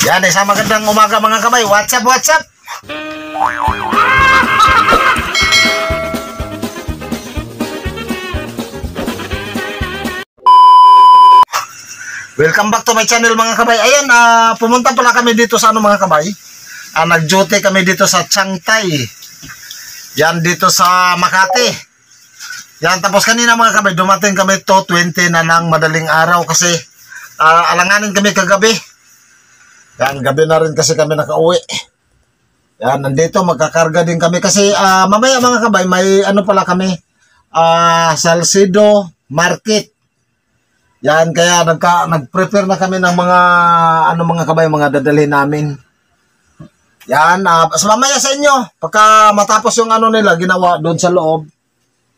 Yan, isang magandang umaga mga kabay. What's up, what's up? Welcome back to my channel mga kabay. Ayan, pumunta pala kami dito sa mga kabay. Nag-duty kami dito sa Chiang Tai. Yan, dito sa Makati. Yan, tapos kanina mga kabay, dumating kami to 20 na ng madaling araw kasi alanganin kami kagabi. Yan, gabi na rin kasi kami nakauwi. Yan, nandito magkakarga din kami kasi mamaya mga kabay, may ano pala kami, Salcedo Market. Yan, kaya nag-prepare na kami ng mga mga kabay, mga dadalhin namin. Yan, mamaya sa inyo, pagka matapos yung nila ginawa doon sa loob,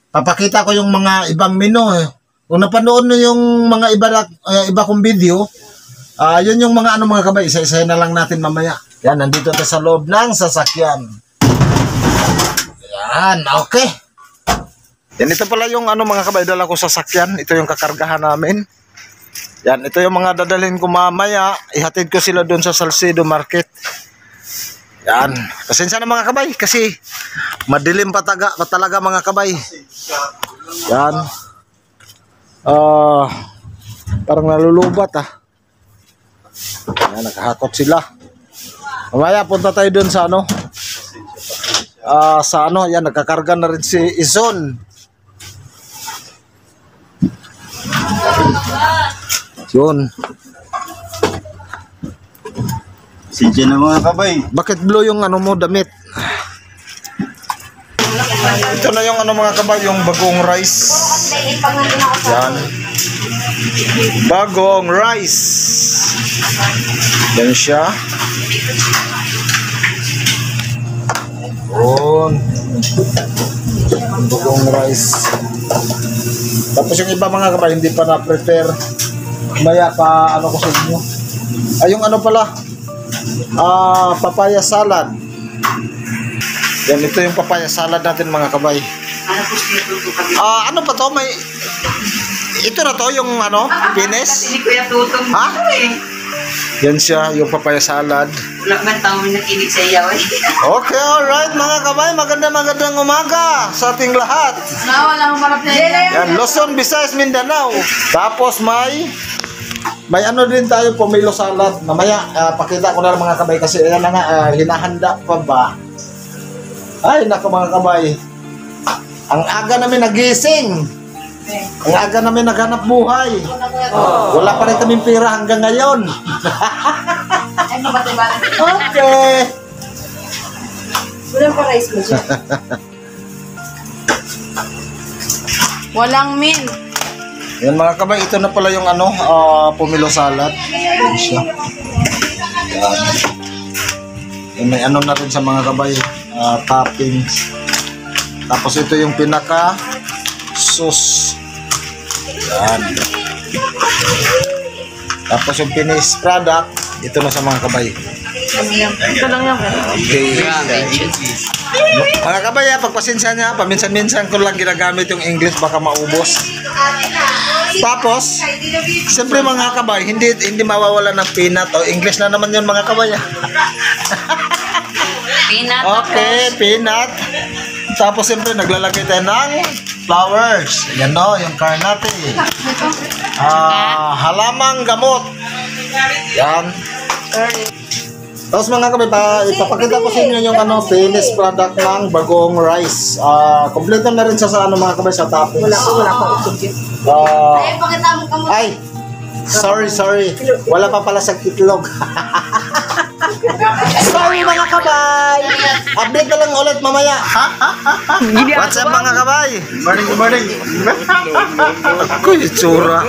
papakita ko yung mga ibang menu. Kung napanood nyo yung mga iba kong video, yun yung mga mga kabay, isa-isa na lang natin mamaya. Yan, nandito tayo sa loob ng sasakyan. Yan, okay. Yan, ito pala yung mga kabay, dala ko sasakyan. Ito yung kakargahan namin. Yan, ito yung mga dadalhin ko mamaya. Ihatid ko sila doon sa Salcedo Market. Yan, pasensya na mga kabay kasi madilim pa talaga mga kabay. Yan. Parang nalulubat Yan, nakahakot sila. Mamaya punta tayo dun sa yan, nagkakarga na rin si Ison. Yun. Sige na mga kabay. Bakit blue yung mo damit? Ito na yung mga kabay, yung bagong rice. Yan. Bagong rice. Yan siya. Yun. Bagong rice. Tapos yung iba mga kabay, hindi pa na-prepare. Maya pa ko sa inyo. Ay, yung pala. Papaya salad. Yan, ito yung papaya salad natin mga kabay. Ano pa to? May ito na to yung Pines? Ha? Yan siya, yung papaya salad. Wala man tao nakinig sa iyaw Okay, alright mga kabay, magandang umaga sa ating lahat. Yan, Luzon, Visayas, Mindanao. Tapos may din tayo, pomelo salad. Mamaya pakita ko na lang mga kabay kasi yan na nga, hinahanda pa ba. Ay nako mga kabay, ang aga namin nagising, ang aga namin naghanap buhay. Wala pa rin kaming pera hanggang ngayon. Okay. Walang pa-rice mo dyan. Walang min. Yan mga kabay, ito na pala yung pomelo salad. Yan siya. Yan. Yan, may na rin sa mga kabay, toppings. Tapos ito yung pinaka sauce. Yan. Tapos yung finished product, ito na sa mga kabay. Ito lang yan. Okay. Mga kabay, pagpasensya niya, paminsan-minsan ko lang ginagamit yung English, baka maubos. Tapos, siyempre mga kabay, hindi mawawala ng peanut o English na naman yun mga kabay. Peanut. Okay, peanut. Tapos siyempre naglalagay tayo ng flowers. Yan yung carnate. Halamang gamot. Yan. Tapos mga kabay, ipapakita ko sa inyo yung finished product ng bagong rice. Kompleto na rin sa mga kabay sa toppings. Wala pa ay, sorry. Wala pa pala sa itlog. Sorry mga kabay. Update na lang ulit mamaya. What's up mga kabay? Good morning. Ako yung tsura.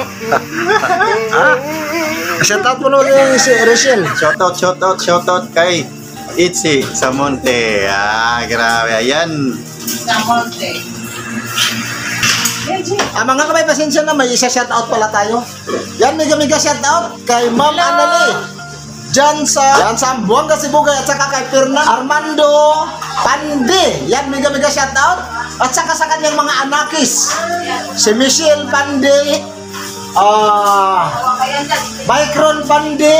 Shoutout mo naman yung si Rachel. Shoutout kay Itzy sa Monte. Grabe. Ayan. Sa Monte. Mga kabay, pasensya na, may isa shoutout pala tayo. Yan, mega shoutout kay Ma'am Anali. Diyan sa Buanga Sibugay at saka kay Armando Pande. Yan, mega shoutout. At saka sa kanyang mga anakis. Si Michelle Pande, Micron Pande,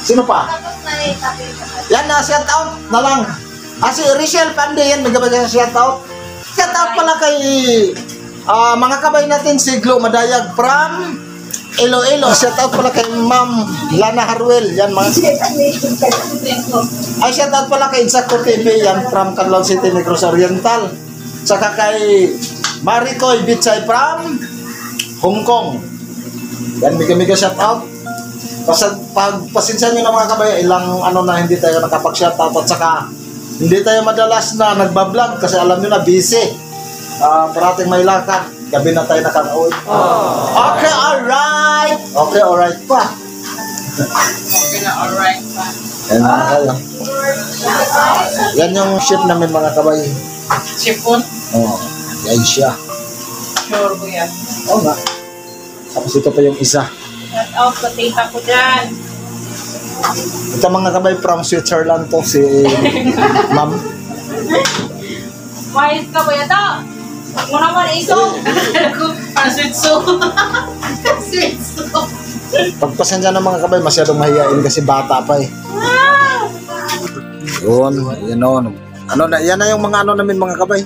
Sino pa? Yan na, shout out na lang. Si Rachel Pande yan, may gabay shout out. Shout out pala kay mga kabay natin si Glo Madayag from Iloilo. Shout out pala kay Ma'am Lana Harwell. Yan mga. Ay, shout out pala kay Insacto TV yan from Canlon City, Negros Oriental. Saka kay Maricoy Bitsay from Hong Kong. Yan, miga shout out. Pagpasinsan nyo na mga kabay, ilang ano na hindi tayo nakapag-shout out at saka hindi tayo madalas na nagbablog kasi alam nyo na busy. Parating may lakad, gabi na tayo nakaka-uwi. Okay, alright! Okay, alright pa. Okay na, alright pa. Yan na kayo. Yan yung ship namin mga kabay. Sipon? Oo, yan siya. Sure ko yan. Oo nga. Tapos ito pa yung isa. Shout out sa tita ko dyan. Ito mga kabay from Switzerland to, si Ma'am. Mayos ka ba ito? Huwag mo naman iso. Paswitso. Paswitso. Pagpasensya ng mga kabay, masyadong mahihain kasi bata pa eh. Yun, yan o. Ano na, yan na yung mga ano namin mga kabay.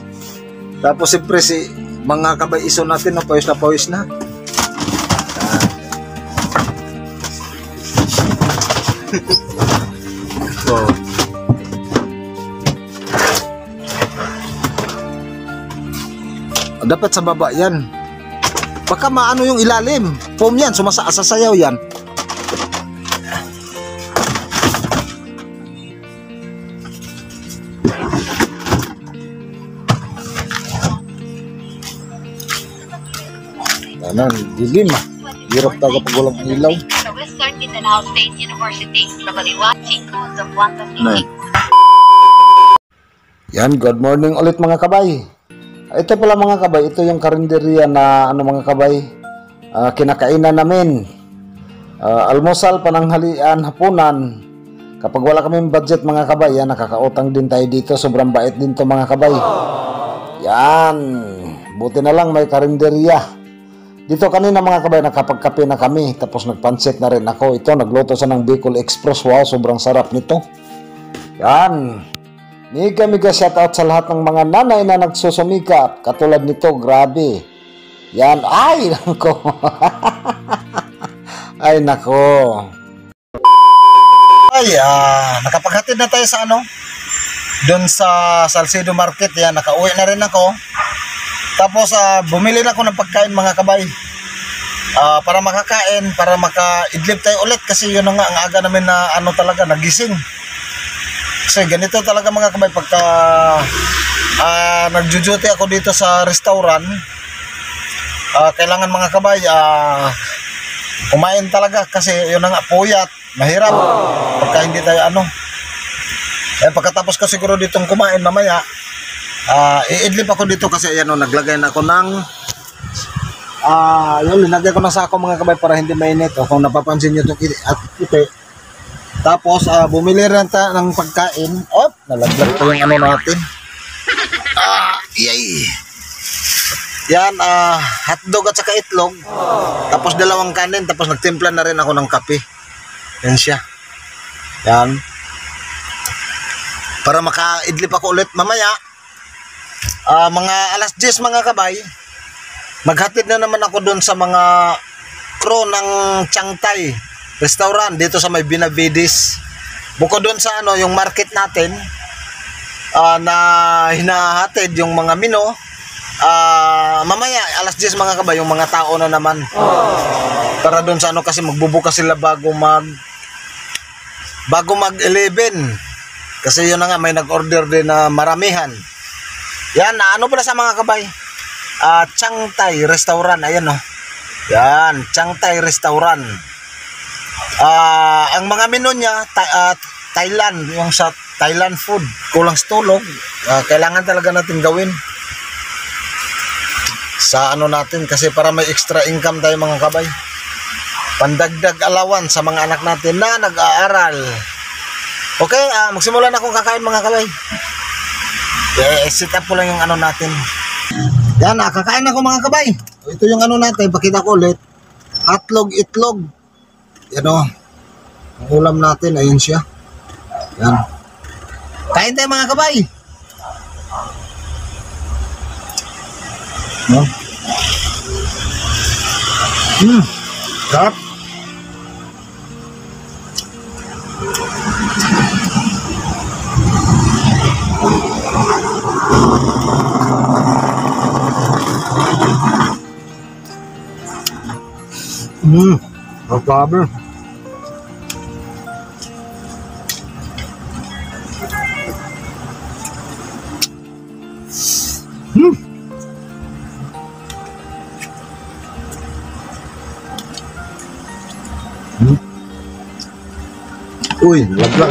Tapos siyempre si mga kabay iso natin, no, pawis na. So, dapat sa baba yan. Baka maano yung ilalim. Foam yan, sasayaw yan. Ano, dilim ah. Hirap tayo pag walang ilaw. State University, of London. Yan, good morning ulit mga kabay. Ito pala mga kabay, ito yung karinderya na ano mga kabay, kinakainan namin. Almusal, pananghalian, hapunan. Kapag wala kaming budget mga kabay, yan, nakakautang din tayo dito. Sobrang bait din to mga kabay. Yan, buti na lang may karinderya. Dito kanina mga kabay, nakapagkape na kami. Tapos nagpansit na rin ako. Ito, nagluto sa ng Bicol Express. Wow, sobrang sarap nito. Yan. Miga shoutout sa lahat ng mga nanay na nagsusumikap. Katulad nito, grabe. Yan. Ay, nako. Ay, nako. Ay, nakapaghatid na tayo sa ano? Doon sa Salcedo Market. Yan, nakauwi na rin ako. Tapos bumili na ako ng pagkain mga kabay. Para makakain, para maka-idlip tayo ulit kasi yun nga ang aga namin na ano talaga nagising. Kasi ganito talaga mga kabay pagka nagjo-duty ako dito sa restaurant. Kailangan mga kabay kumain talaga kasi yun nga puyat, mahirap pagka hindi tayo ano. Pagkatapos ko siguro ditong kumain mamaya, i-idlip ako dito kasi ayan o, naglagay na ako ng yun, linagay ko na sa ako mga kabay para hindi mainit o kung napapansin nyo itong ite. Tapos bumili rin tayo ng pagkain. Nalaglag ko yung ano natin. Yay. Yan, hotdog at saka itlog. Tapos dalawang kanin. Tapos nagtimpla na rin ako ng kape. Yan siya. Yan. Para maka-idlip ako ulit mamaya. Mga alas 10 mga kabay, maghatid na naman ako doon sa mga crew ng Changtai restaurant dito sa may Benavides. Bukod doon sa ano, yung market natin na hinahatid yung mga mino, mamaya alas 10 mga kabay, yung mga tao na naman. Para doon sa ano kasi magbubukas sila bago mag 11. Kasi yun na nga, may nag-order din na maramihan. Yan, ano pala sa mga kabay? Changtai Restaurant, ayan o. Yan, Changtai Restaurant. Ang mga menu niya, Thailand, yung sa Thailand food. Kulang sa tulog. Kailangan talaga natin gawin. Sa ano natin, kasi para may extra income tayo mga kabay. Pandagdag alawan sa mga anak natin na nag-aaral. Okay, magsimula na akong kakain mga kabay. Set up ko lang yung ano natin. Yan, kakain ako mga kabay. Ito yung ano natin, pakita ko ulit. Hotdog, itlog. Yan o. Ang ulam natin, ayun siya. Yan. Kain tayo mga kabay. No? Sarap. No problem. Uy, laglag.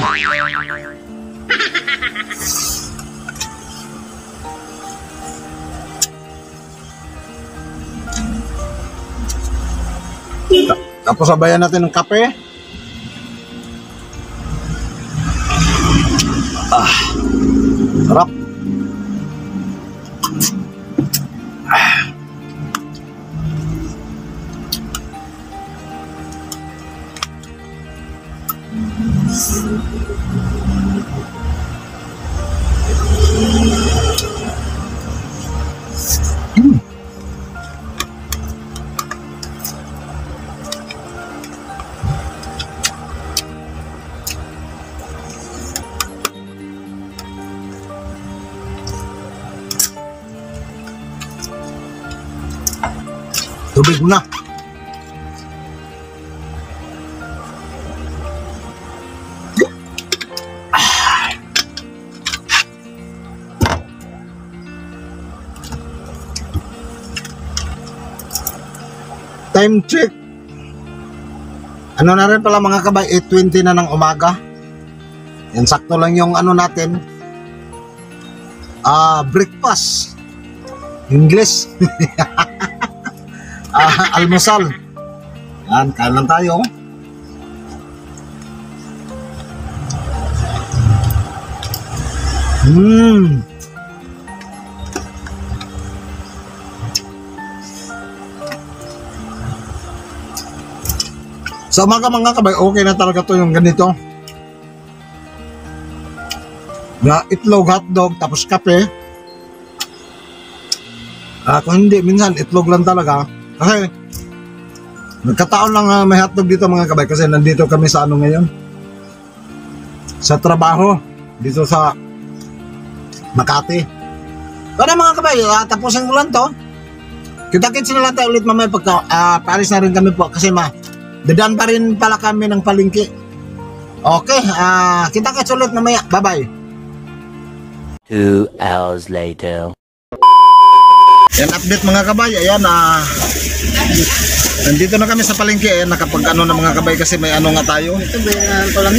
Tapos sabayan natin ng kape. Sarap. Tubig muna. Time check. Ano na rin pala mga kabay, 8:20 na ng umaga. Yan, sakto lang yung ano natin. Breakfast. English. Almusal. Yan, kain lang tayo. Sa umaga mga kabay, okay na talaga to yung ganito. Na itlog, hotdog, tapos kape. Kung hindi, minsan itlog lang talaga. Kasi nagkataon lang may hotdog dito mga kabay kasi nandito kami sa ano ngayon. Sa trabaho. Dito sa Makati. Kaya mga kabay, tapusin ko lang to. Kita-kits na lang tayo ulit mamaya pagka paalis na rin kami po kasi dadaan pa rin pala kami ng palengke. Okay, kita-kits ulit mamaya. Bye-bye. 2 hours later. Yan, update mga kabay. Ayan, nandito na kami sa palengke. Ayan, nakapag-ano na mga kabay kasi may ano nga tayo.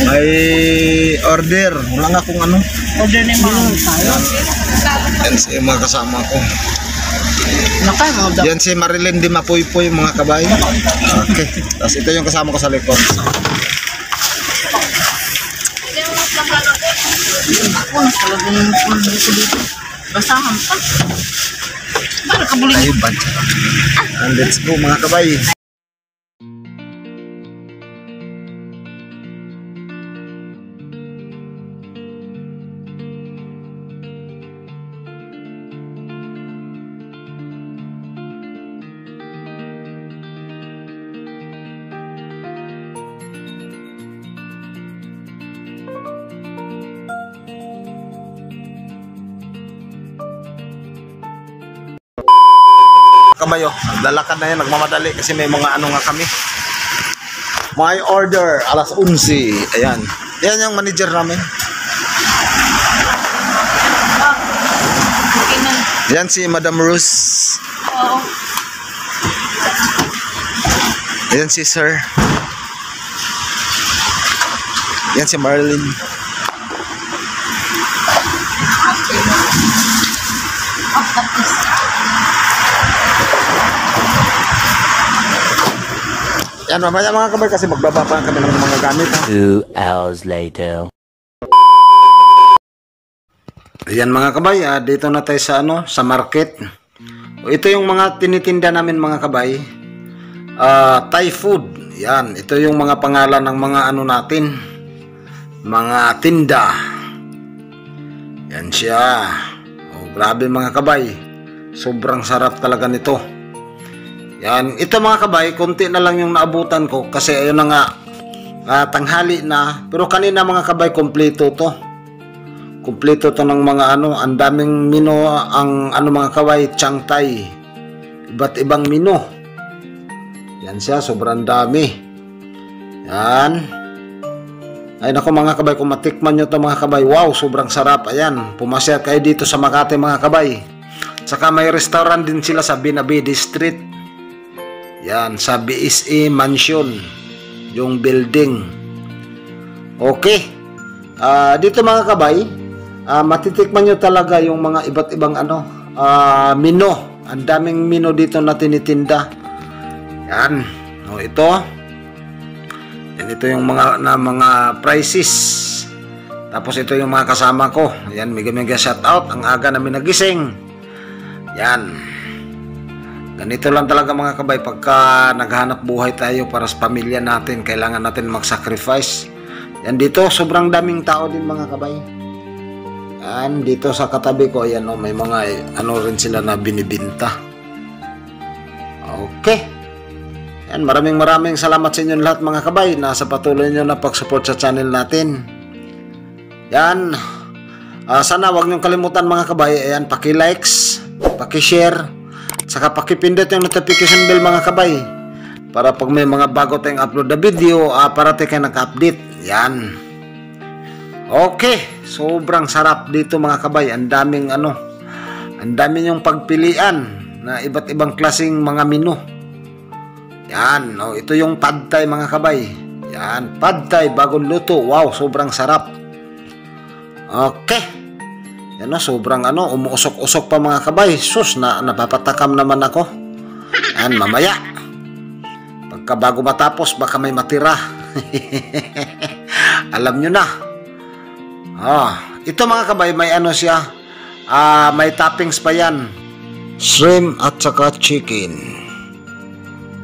May order. Wala nga kung ano. Order na yung mga tayo. Yan si mga kasama ko. Yan si Marilyn Di Mapuy-puy mga kabay. Okay. Tapos ito yung kasama ko sa likod. Basahan pa. Para kabulin. Tayo ba? And let's go mga kabay. Kabayo, lalakad na yan, nagmamadali kasi may mga ano nga kami. My order, alas 11. Ayan. Yan yung manager namin. Yan si Madam Rose. Oo. Yan si Sir. Yan si Marilyn. Yan, mamaya mga kabay kasi magbaba pa kami ng mga gamit. 2 hours later. Ayan mga kabay, dito na tayo sa ano, sa market. Ito yung mga tinitinda namin mga kabay. Thai food. Yan, ito yung mga pangalan ng mga ano natin, mga tinda. Yan siya. Oh, grabe mga kabay. Sobrang sarap talaga nito. Yan, ito mga kabay, konti na lang yung naabutan ko kasi ayun na nga, tanghali na. Pero kanina mga kabay, kompleto to. Kompleto to ng mga ano, ang daming mino, ang ano mga kabay, Chiang Thai. Iba't ibang mino. Yan siya, sobrang dami. Yan. Ay nako mga kabay, kung matikman nyo to mga kabay, wow, sobrang sarap. Ayan, pumasya kayo dito sa Makati mga kabay. Saka may restaurant din sila sa Binabidi Street. Yan, sa BSE Mansion, yung building. Okay. Dito mga kabay, matitikman nyo talaga yung mga iba't ibang ano, mino. Ang daming mino dito na tinitinda. Yan. O ito. Yan, ito yung mga prices. Tapos ito yung mga kasama ko. Yan, mega shout out. Ang aga namin nagising. Yan. Ganito lang talaga mga kabay. Pagka naghanap buhay tayo para sa pamilya natin, kailangan natin mag-sacrifice. Yan, dito sobrang daming tao din mga kabay. Yan, dito sa katabi ko, yan o, may mga ano rin sila na binibinta. Okay. Yan, maraming salamat sa inyo lahat mga kabay na sa patuloy nyo na pag-support sa channel natin. Yan. Sana wag nyo kalimutan mga kabay, ayan, paki-likes, paki-share, saka paki-pindot yung notification bell mga kabay. Para pag may mga bago tayong upload na video, parati kayo nag-update. Yan. Okay, sobrang sarap dito mga kabay. Ang daming ano, ang daming yung pagpilian na iba't ibang klaseng mga menu. Yan, oh, ito yung pad thai mga kabay. Yan, pad thai bagong luto. Wow, sobrang sarap. Okay. Yan o, sobrang ano, umuusok-usok pa mga kabay. Sus, napapatakam naman ako. Yan, mamaya. Pagka bago matapos, baka may matira. Alam nyo na. Ito mga kabay, may ano siya, may toppings pa yan, shrimp at saka chicken.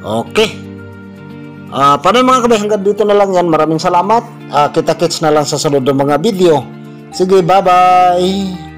Okay. Paano mga kabay, hanggang dito na lang yan. Maraming salamat. Kita-kits na lang sa sunod ng mga video. Sige, bye-bye.